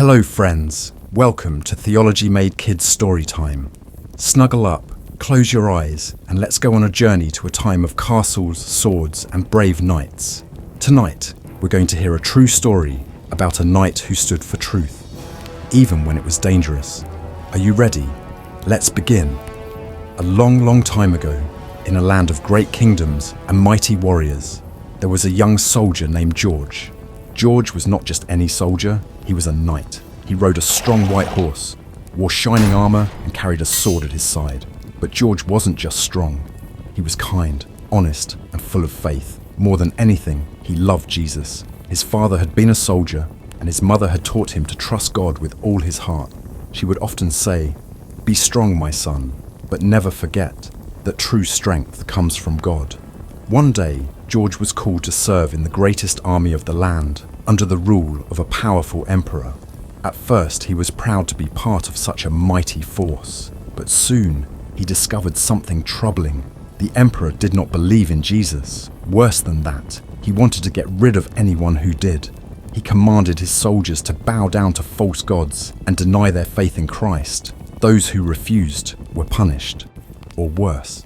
Hello friends, welcome to Theology Made Kids Storytime. Snuggle up, close your eyes, and let's go on a journey to a time of castles, swords, and brave knights. Tonight, we're going to hear a true story about a knight who stood for truth, even when it was dangerous. Are you ready? Let's begin. A long time ago, in a land of great kingdoms and mighty warriors, there was a young soldier named George. George was not just any soldier, he was a knight. He rode a strong white horse, wore shining armor, and carried a sword at his side. But George wasn't just strong. He was kind, honest, and full of faith. More than anything, he loved Jesus. His father had been a soldier, and his mother had taught him to trust God with all his heart. She would often say, "Be strong, my son, but never forget that true strength comes from God." One day, George was called to serve in the greatest army of the land, under the rule of a powerful emperor. At first, he was proud to be part of such a mighty force, but soon he discovered something troubling. The emperor did not believe in Jesus. Worse than that, he wanted to get rid of anyone who did. He commanded his soldiers to bow down to false gods and deny their faith in Christ. Those who refused were punished, or worse.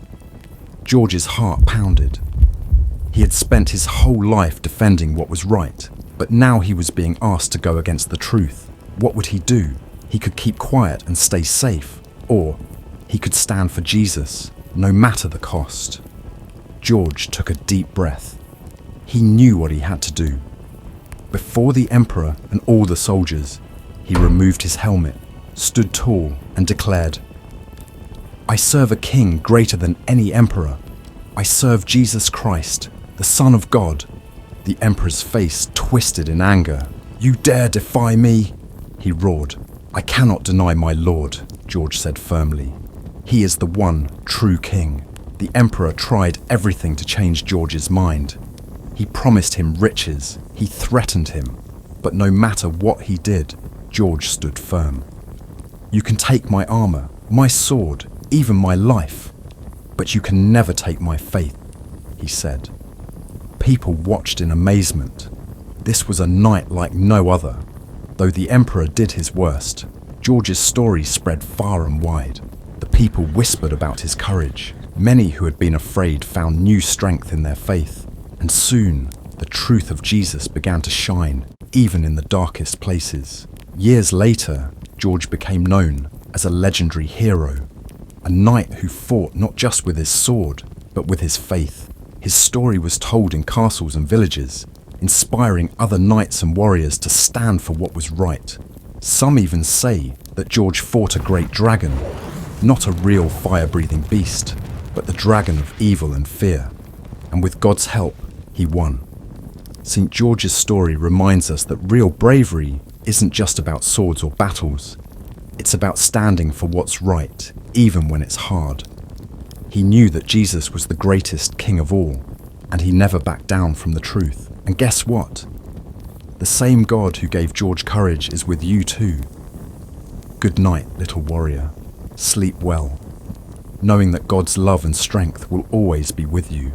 George's heart pounded. He had spent his whole life defending what was right, but now he was being asked to go against the truth. What would he do? He could keep quiet and stay safe, or he could stand for Jesus, no matter the cost. George took a deep breath. He knew what he had to do. Before the emperor and all the soldiers, he removed his helmet, stood tall, and declared, "I serve a king greater than any emperor. I serve Jesus Christ, the Son of God." The emperor's face twisted in anger. "You dare defy me?" he roared. "I cannot deny my lord," George said firmly. "He is the one true king." The emperor tried everything to change George's mind. He promised him riches, he threatened him, but no matter what he did, George stood firm. "You can take my armor, my sword, even my life, but you can never take my faith," he said. People watched in amazement. This was a knight like no other. Though the emperor did his worst, George's story spread far and wide. The people whispered about his courage. Many who had been afraid found new strength in their faith. And soon, the truth of Jesus began to shine, even in the darkest places. Years later, George became known as a legendary hero, a knight who fought not just with his sword, but with his faith. His story was told in castles and villages, inspiring other knights and warriors to stand for what was right. Some even say that George fought a great dragon, not a real fire-breathing beast, but the dragon of evil and fear. And with God's help, he won. St. George's story reminds us that real bravery isn't just about swords or battles. It's about standing for what's right, even when it's hard. He knew that Jesus was the greatest king of all, and he never backed down from the truth. And guess what? The same God who gave George courage is with you too. Good night, little warrior. Sleep well, knowing that God's love and strength will always be with you.